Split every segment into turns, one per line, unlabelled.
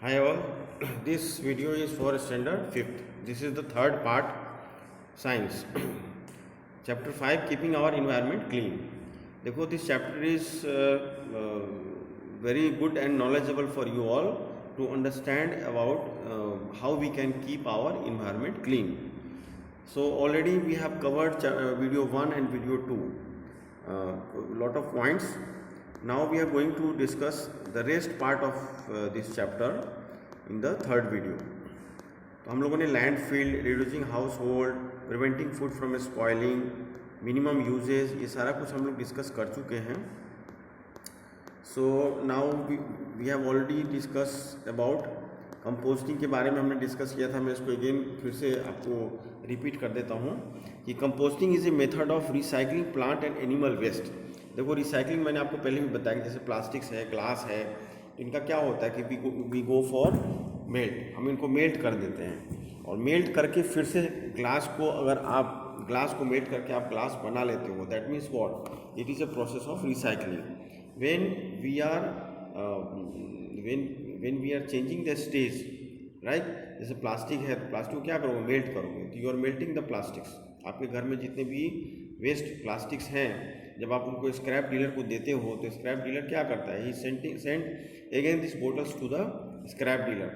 Hi all, this video is for standard 5th. This is the third part, science. Chapter 5, keeping our environment clean. देखो, this chapter is very good and knowledgeable for you all to understand about how we can keep our environment clean. So already we have covered video 1 and video 2, lot of points. Now we are going to discuss the rest part of this chapter in the third video. तो हम लोगों ने landfill, reducing house hold, preventing food from spoiling, minimum usages, ये सारा कुछ हम लोग discuss कर चुके हैं. So now we have already discuss about composting के बारे में हमने डिस्कस किया था. मैं इसको अगेन फिर से आपको रिपीट कर देता हूँ कि composting is a method of recycling plant and animal waste. देखो, रिसाइकलिंग मैंने आपको पहले भी बताया कि जैसे प्लास्टिक्स है, ग्लास है, इनका क्या होता है कि वी गो फॉर मेल्ट. हम इनको मेल्ट कर देते हैं और मेल्ट करके फिर से ग्लास को, अगर आप ग्लास को मेल्ट करके आप ग्लास बना लेते हो, that means what, it is a process of recycling. When we are changing the stage, right. जैसे प्लास्टिक है तो प्लास्टिक को क्या करोगे, मेल्ट करोगे, तो you are melting the plastics. आपके घर में जितने भी वेस्ट प्लास्टिक्स हैं, जब आप उनको स्क्रैप डीलर को देते हो तो स्क्रैप डीलर क्या करता है, he send again this bottles to the scrap dealer,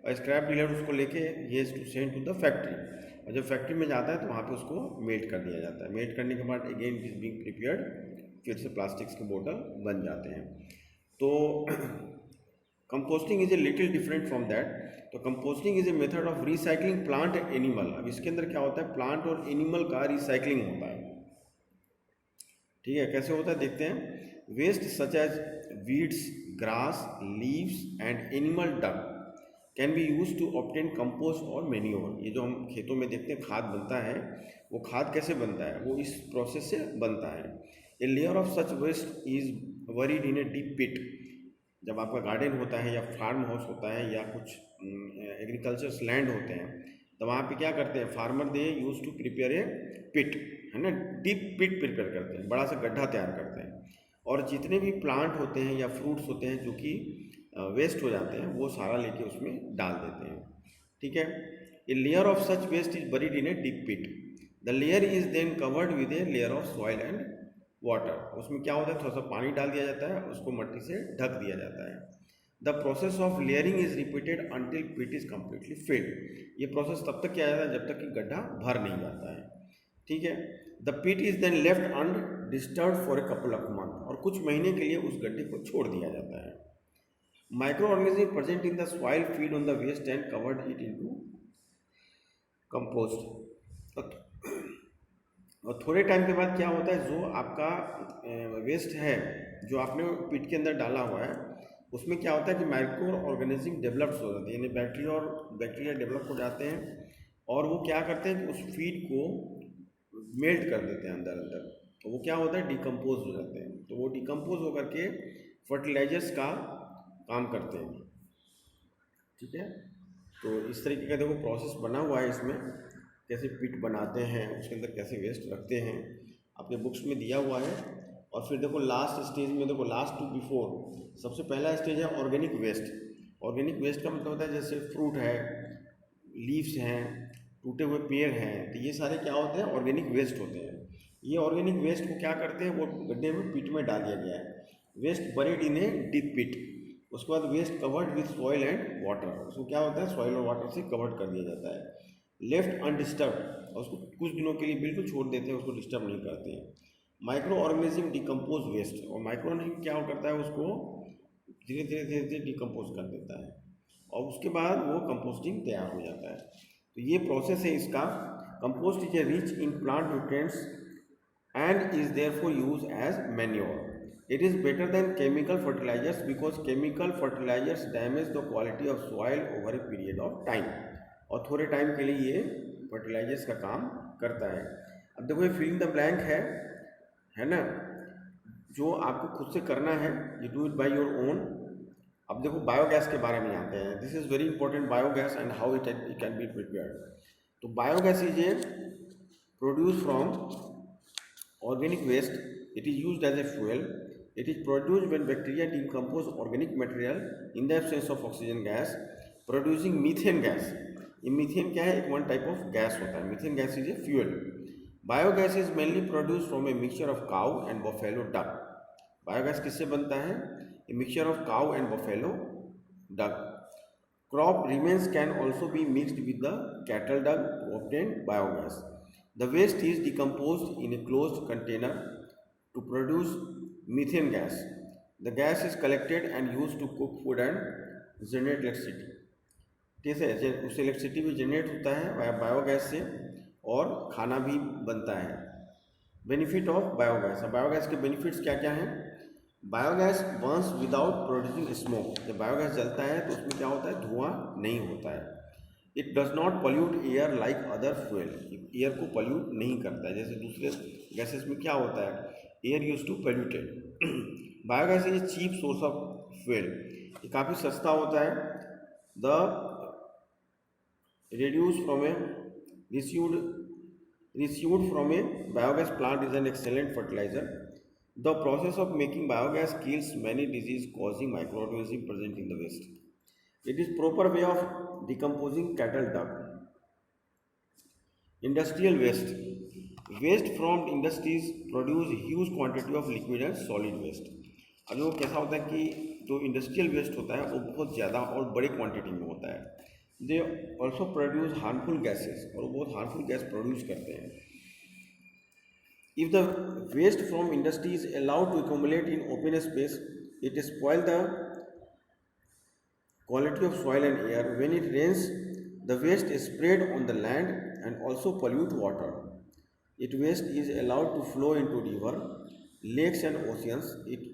और स्क्रैप डीलर उसको लेके ये to send to the factory, और जब फैक्ट्री में जाता है तो वहाँ पे उसको मेल्ट कर दिया जाता है. मेल्ट करने के बाद again it is being prepared, फिर से प्लास्टिक्स के बोतल बन जाते हैं. तो composting is a little different from that. तो composting is a method of recycling plant and animal. अब इसके अंदर क्या होता है, प्लांट और एनिमल का रिसाइकलिंग होता है. ठीक है, कैसे होता है देखते हैं. Waste such as weeds, grass, leaves and animal dung can be use to obtain compost और मैन्योर. ये जो हम खेतों में देखते हैं खाद बनता है, वो खाद कैसे बनता है, वो इस प्रोसेस से बनता है. A layer of such waste is buried in a deep pit. जब आपका गार्डन होता है या फार्म हाउस होता है या कुछ एग्रीकल्चर लैंड होते हैं, तो वहाँ पे क्या करते हैं farmer, they use to prepare a pit, है ना, डीप पिट प्रिपेयर करते हैं, बड़ा सा गड्ढा तैयार करते हैं, और जितने भी प्लांट होते हैं या फ्रूट्स होते हैं जो कि वेस्ट हो जाते हैं, वो सारा लेके उसमें डाल देते हैं. ठीक है. A layer of such waste is buried in a deep pit. The layer is then covered with a layer of soil and water. उसमें क्या होता है, थोड़ा सा पानी डाल दिया जाता है, उसको मिट्टी से ढक दिया जाता है. The process of layering is repeated until pit is completely filled. ये प्रोसेस तब तक किया जाता है जब तक कि गड्ढा भर नहीं जाता है. ठीक है. The pit is then left undisturbed for a couple of month. और कुछ महीने के लिए उस गड्ढे को छोड़ दिया जाता है. Micro organism present in the soil feed on the waste and covered it into compost. और थोड़े टाइम के बाद क्या होता है, जो आपका वेस्ट है जो आपने पिट के अंदर डाला हुआ है, उसमें क्या होता है कि माइक्रो ऑर्गेनिज्म डेवलप्स हो जाते हैं, यानी बैक्टीरिया डेवलप हो जाते हैं, और वो क्या करते हैं कि उस फीड को मेल्ट कर देते हैं अंदर. तो वो क्या होता है, डिकम्पोज हो जाते हैं. तो वो डिकम्पोज होकर के फर्टिलाइजर्स का काम करते हैं. ठीक है. तो इस तरीके का देखो प्रोसेस बना हुआ है इसमें, कैसे पिट बनाते हैं, उसके अंदर कैसे वेस्ट रखते हैं, आपके बुक्स में दिया हुआ है. और फिर देखो लास्ट स्टेज में, देखो लास्ट टू बिफोर, सबसे पहला स्टेज है ऑर्गेनिक वेस्ट. ऑर्गेनिक वेस्ट का मतलब होता है जैसे फ्रूट है, लीव्स हैं, टूटे हुए पेड़ हैं, तो ये सारे क्या होते हैं, ऑर्गेनिक वेस्ट होते हैं. ये ऑर्गेनिक वेस्ट को क्या करते हैं, वो गड्ढे में पिट में डाल दिया गया है. Waste buried in a deep pit. उसके बाद waste covered with soil and water. उसको क्या होता है, सॉइल और वाटर से कवर्ड कर दिया जाता है. लेफ्ट अनडिस्टर्ब, और उसको कुछ दिनों के लिए बिल्कुल छोड़ देते हैं, उसको डिस्टर्ब नहीं करते हैं. Micro organism decompose waste. और माइक्रो ऑर्गेनिज्म क्या करता है, उसको धीरे धीरे डिकम्पोज कर देता है, और उसके बाद वो कंपोस्टिंग तैयार हो जाता है. तो ये प्रोसेस है इसका. Compost is a rich in plant nutrients and is therefore use as manure. It is better than chemical fertilisers because chemical fertilisers damage the quality of soil over a period of time. और थोड़े time के लिए ये fertilisers का काम करता है. अब देखो, ये फिलिंग द ब्लैंक है ना, जो आपको खुद से करना है, you do it by your own. अब देखो बायोगैस के बारे में जानते हैं. This is very important, biogas and how it can be prepared. तो biogas is a produce from organic waste. It is used as a fuel. It is produced when bacteria decompose organic material in the absence of oxygen gas, producing methane gas. ये methane क्या है? एक one type of gas होता है. Methane gas is a fuel. Biogas is mainly produce from a mixture of cow and buffalo duck. Biogas किससे बनता है? A mixture of cow and buffalo duck. Crop remains can also be mixed with the cattle dung to obtain biogas. The waste is decomposed in a closed container to produce methane gas. The gas is collected and used to cook food and generate electricity. ठीक है, उससे electricity भी generate होता है biogas से और खाना भी बनता है. Benefit of biogas. बायोगैस के बेनिफिट्स क्या क्या हैं? Biogas Burns without producing smoke. जब बायोगैस जलता है तो उसमें क्या होता है? धुआं नहीं होता है. It does not pollute air like other fuel. Air को पॉल्यूट नहीं करता है जैसे दूसरे गैसेस में क्या होता है, air use to polluted. Biogas is cheap source of fuel. ये काफ़ी सस्ता होता है. The reduce from a residue from a biogas plant is an excellent fertiliser. The process of making biogas kills many disease-causing microorganisms present in the waste. It is proper way of decomposing cattle dung. Industrial waste. Waste from industries produce huge quantity of liquid and solid waste. अब वो कैसा होता है कि जो industrial waste होता है वो बहुत ज़्यादा और बड़े क्वांटिटी में होता है. They also produce harmful gases, और वो बहुत हार्मफुल गैस प्रोड्यूस करते हैं. If the waste from industry is allowed to accumulate in open space, it spoils the quality of soil and air. When it rains, the waste is spread on the land and also pollute water. If waste is allowed to flow into river, lakes and oceans, it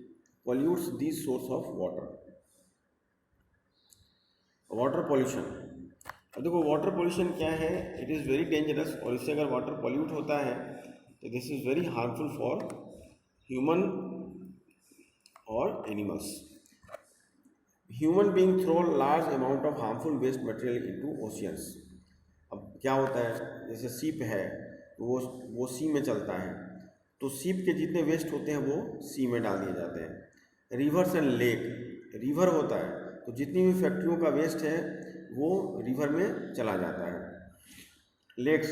pollutes these source of water. Water pollution. अब देखो water pollution क्या है? It is very dangerous. और इससे अगर water pollute होता है तो this is very harmful for human और animals. Human being throw large amount of harmful waste material into oceans. अब क्या होता है, जैसे सीप है तो वो सी में चलता है, तो सीप के जितने वेस्ट होते हैं वो सी में डाल दिए जाते हैं. Reverse and lake. रिवर होता है तो जितनी भी फैक्ट्रियों का वेस्ट है वो रिवर में चला जाता है. लेक्स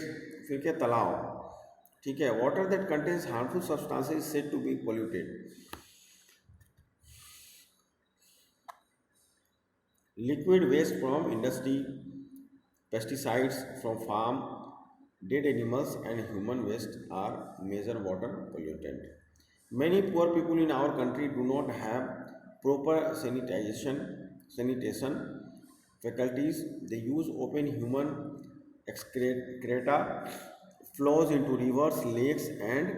फिर क्या? तालाब. ठीक है. Water that contains harmful substances is said to be polluted. Liquid waste from industry, pesticides from farm, dead animals and human waste are major water pollutant. Many poor people in our country do not have proper sanitation faculties. They use open human excreta, flows into rivers, lakes and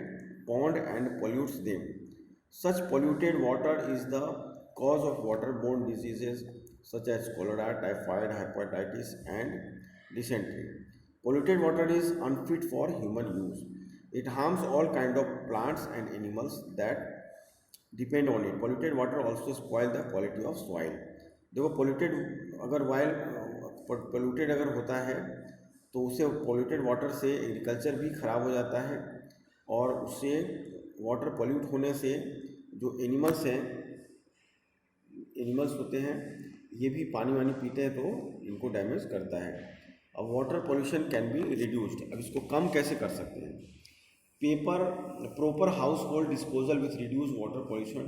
pond and pollutes them. Such polluted water is the cause of waterborne diseases such as cholera, typhoid, hepatitis and dysentery. Polluted water is unfit for human use. It harms all kinds of plants and animals that depend on it. Polluted water also spoil the quality of soil. देखो polluted अगर होता है तो उससे polluted water से agriculture भी ख़राब हो जाता है, और उससे वाटर पोल्यूट होने से जो एनिमल्स होते हैं ये भी पानी वानी पीते हैं तो इनको डैमेज करता है. अब water pollution can be reduced. अब इसको कम कैसे कर सकते हैं? Proper house hold disposal with reduce water pollution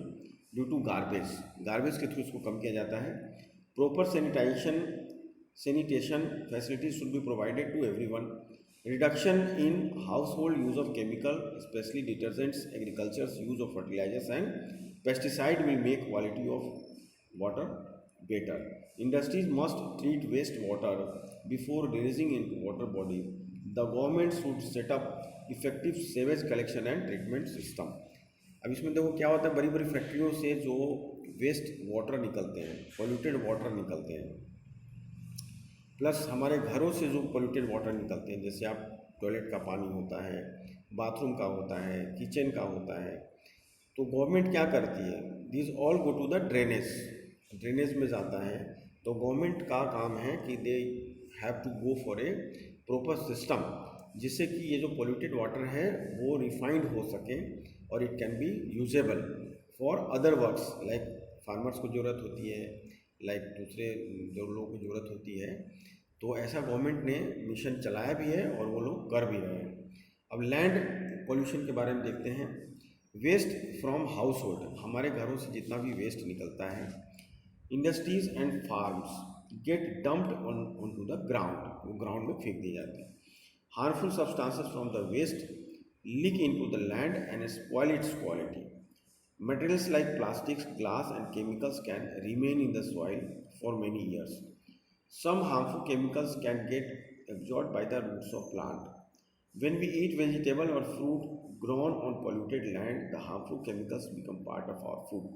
due to garbage के थ्रू इसको कम किया जाता है. Proper sanitation facilities should be provided to everyone. Reduction in household use of chemical, especially detergents, agriculture's use of fertilizers and pesticide will make quality of water better. Industries must treat wastewater before releasing into water body. The government should set up effective sewage collection and treatment system. अब इसमें देखो क्या होता है, बड़ी बड़ी फैक्ट्रियों से जो वेस्ट वाटर निकलते हैं, पोल्यूटेड वाटर निकलते हैं, प्लस हमारे घरों से जो पोल्यूटेड वाटर निकलते हैं, जैसे आप टॉयलेट का पानी होता है, बाथरूम का होता है, किचन का होता है, तो गवर्नमेंट क्या करती है? This all go to the drainage में जाता है. तो गवर्नमेंट का काम है कि they have to go for a proper system, जिससे कि ये जो पोल्यूटेड वाटर है वो रिफाइंड हो सके और it can B usable for other works like farmers को ज़रूरत होती है, लाइक दूसरे जो लोगों को ज़रूरत होती है। तो ऐसा गवर्नमेंट ने मिशन चलाया भी है और वो लोग कर भी रहे हैं। अब लैंड पोल्यूशन के बारे में देखते हैं। वेस्ट फ्रॉम हाउस होल्ड, हमारे घरों से जितना भी वेस्ट निकलता है, industries and farms get dumped on to the ground, वो ग्राउंड में फेंक दिए जाते हैं। Harmful substances from the waste leak into the land and spoil its quality. Materials like plastics, glass, and chemicals can remain in the soil for many years. Some harmful chemicals can get absorbed by the roots of plant. When we eat vegetable or fruit grown on polluted land, the harmful chemicals become part of our food.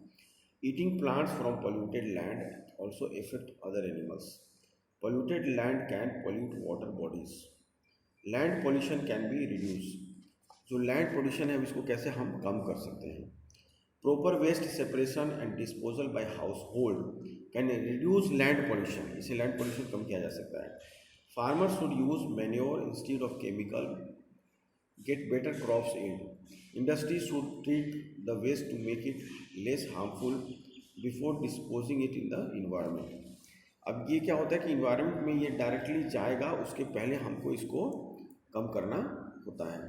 Eating plants from polluted land also affect other animals. Polluted land can pollute water bodies. Land pollution can be reduce, जो land pollution है इसको कैसे हम कम कर सकते हैं। Proper waste separation and disposal by house hold can reduce land pollution, इसे लैंड पोल्यूशन कम किया जा सकता है। Farmers should use manure instead of chemical, get better crops in. Industry should treat the waste to make it less harmful before disposing it in the environment. अब ये क्या होता है कि इन्वायरमेंट में ये डायरेक्टली जाएगा, उसके पहले हमको इसको कम करना होता है।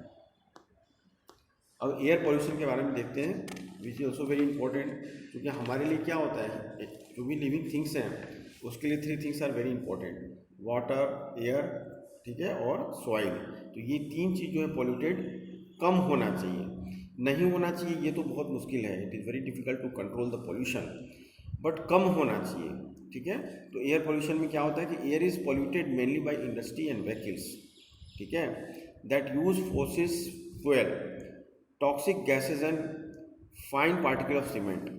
अब एयर पोल्यूशन के बारे में देखते हैं, which is also very important, क्योंकि हमारे लिए क्या होता है, जो भी लिविंग थिंग्स हैं उसके लिए 3 things are very important, water, air, ठीक है, और सॉइल। तो ये 3 चीज़ जो है पॉल्यूटेड कम होना चाहिए, नहीं होना चाहिए ये तो बहुत मुश्किल है, it is very difficult to control the pollution, but कम होना चाहिए, ठीक है। तो एयर पोल्यूशन में क्या होता है कि air is polluted mainly by industry and vehicles, ठीक है, that use fossil fuel, toxic gases and fine particle of cement,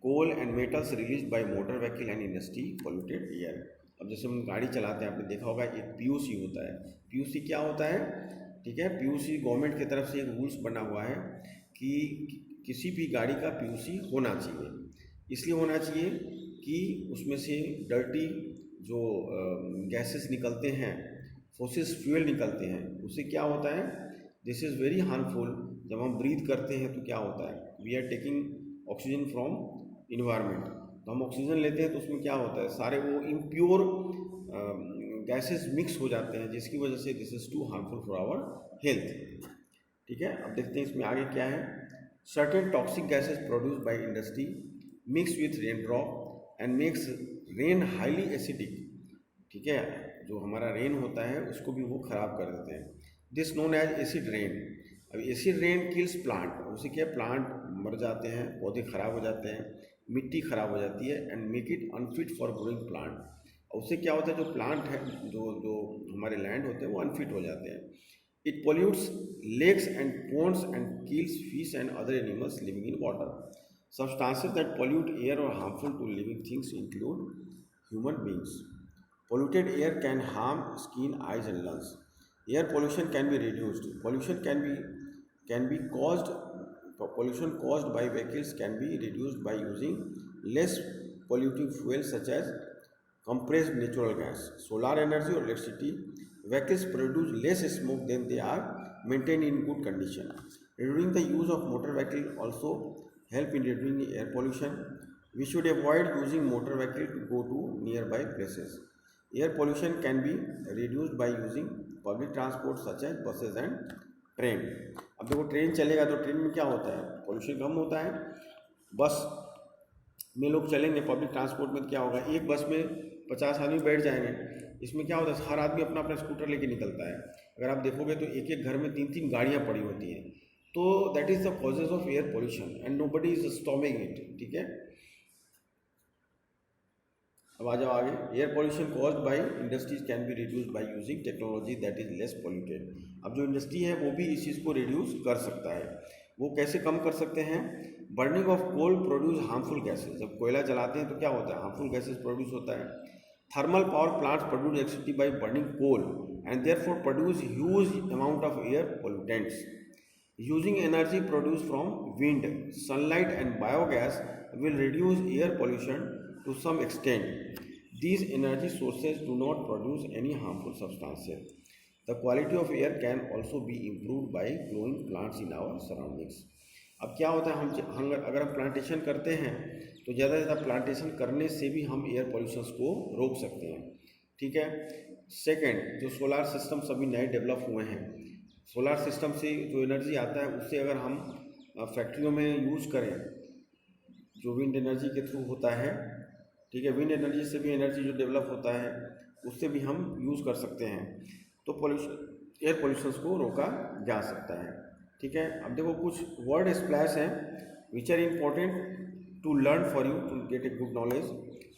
coal and metals release by motor vehicle and industry polluted air. अब जैसे हम गाड़ी चलाते हैं, आपने देखा होगा एक पीयूसी होता है। पीयूसी क्या होता है, ठीक है, पीयूसी गवर्नमेंट की तरफ से एक रूल्स बना हुआ है कि किसी भी गाड़ी का पीयूसी होना चाहिए। इसलिए होना चाहिए कि उसमें से डर्टी जो गैसेस निकलते हैं, फोसिल फ्यूल निकलते हैं, उससे क्या होता है, दिस इज़ वेरी हार्मफुल। जब हम ब्रीथ करते हैं तो क्या होता है, we are taking oxygen from environment, तो हम ऑक्सीजन लेते हैं तो उसमें क्या होता है, सारे वो इम्प्योर गैसेस मिक्स हो जाते हैं, जिसकी वजह से this is too harmful for our health, ठीक है। अब देखते हैं इसमें आगे क्या है। Certain toxic gases produce by industry mix with rain drop and makes rain highly acidic, ठीक है, जो हमारा रेन होता है उसको भी वो ख़राब कर देते हैं। This known as acid rain. अब एसिड रेन किल्स प्लांट, उससे क्या प्लांट मर जाते हैं, पौधे खराब हो जाते हैं, मिट्टी खराब हो जाती है, and make it unfit for growing plant. उससे क्या होता है, जो प्लांट है, जो जो हमारे लैंड होते हैं वो अनफिट हो जाते हैं। It pollutes lakes and ponds and kills fish and other animals living in water. Substances that pollute air or harmful to living things include human beings. Polluted air can harm skin, eyes, and lungs. Air pollution can be reduced. Pollution caused by vehicles can be reduced by using less polluting fuels such as compressed natural gas, solar energy, or electricity. Vehicles produce less smoke than they are maintained in good condition. Reducing the use of motor vehicle also help in reducing air pollution. We should avoid using motor vehicle to go to nearby places. Air pollution can be reduced by using public transport such as buses and train. अब देखो train चलेगा तो train में क्या होता है, pollution कम होता है। बस में लोग चलेंगे, पब्लिक ट्रांसपोर्ट में क्या होगा, एक बस में 50 आदमी बैठ जाएंगे, इसमें क्या होता है, हर आदमी अपना अपना स्कूटर लेके निकलता है। अगर आप देखोगे तो एक एक घर में 3-3 गाड़ियाँ पड़ी होती हैं, तो that is the causes of air pollution and nobody is stopping it, ठीक है। अब आ जाओ आगे। Air pollution caused by industries can be reduce by using technology that is less polluted. अब जो इंडस्ट्री है वो भी इस चीज़ को रिड्यूस कर सकता है। वो कैसे कम कर सकते हैं, burning of coal produce harmful gases. जब कोयला जलाते हैं तो क्या होता है, हार्मफुल गैसेज प्रोड्यूस होता है। Thermal power plants produce electricity by burning coal and therefore produce huge amount of air pollutants. Using energy produce from wind, sunlight and biogas will reduce air pollution to some extent. These energy sources do not produce any harmful substances. The quality of air can also be improved by growing plants in our surroundings. अब क्या होता है, हम अगर हम plantation करते हैं तो ज़्यादा से ज़्यादा प्लांटेशन करने से भी हम एयर पोल्यूशन को रोक सकते हैं, ठीक है। सेकंड, जो सोलार सिस्टम सभी नए डेवलप हुए हैं, सोलार सिस्टम से जो एनर्जी आता है उससे अगर हम फैक्ट्रियों में यूज़ करें, जो विंड एनर्जी के थ्रू होता है, ठीक है, विंड एनर्जी से भी एनर्जी जो डेवलप होता है उससे भी हम यूज़ कर सकते हैं, तो पोल्यूशन एयर पोल्यूशन को रोका जा सकता है, ठीक है। अब देखो कुछ वर्ड स्प्लैश हैं which are important to learn for you to get a good knowledge.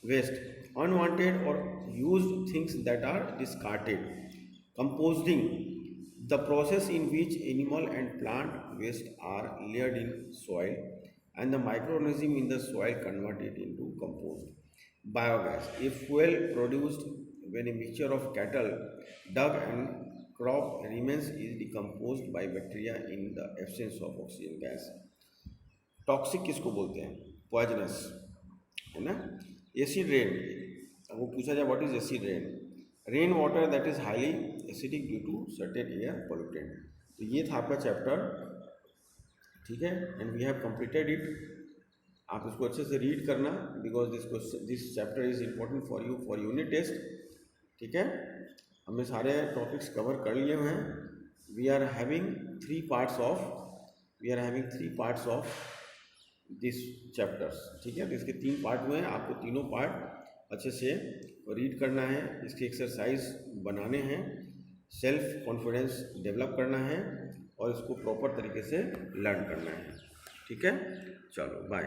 Waste, unwanted और used things that are discarded. Composting, the process in which animal and plant waste are layered in soil and the microorganism in the soil convert it into compost. Biogas, a fuel produced when a mixture of cattle, dung and crop remains is decomposed by bacteria in the absence of oxygen gas. Toxic किसको बोलते हैं? Poisonous, है ना। Acid rain, अब वो पूछा जाए what is acid rain? Rain water that is highly acidic due to certain air pollutant. तो ये था आपका चैप्टर, ठीक है, and we have completed it. आप इसको अच्छे से रीड करना because this chapter is important for you for unit test, ठीक है। हमने सारे टॉपिक्स कवर कर लिए हुए हैं। We are having three parts of this chapters, ठीक है। तो इसके 3 पार्ट हुए हैं, आपको तीनों पार्ट अच्छे से रीड करना है, इसके एक्सरसाइज बनाने हैं, सेल्फ कॉन्फिडेंस डेवलप करना है और इसको प्रॉपर तरीके से लर्न करना है, ठीक है। चलो बाय।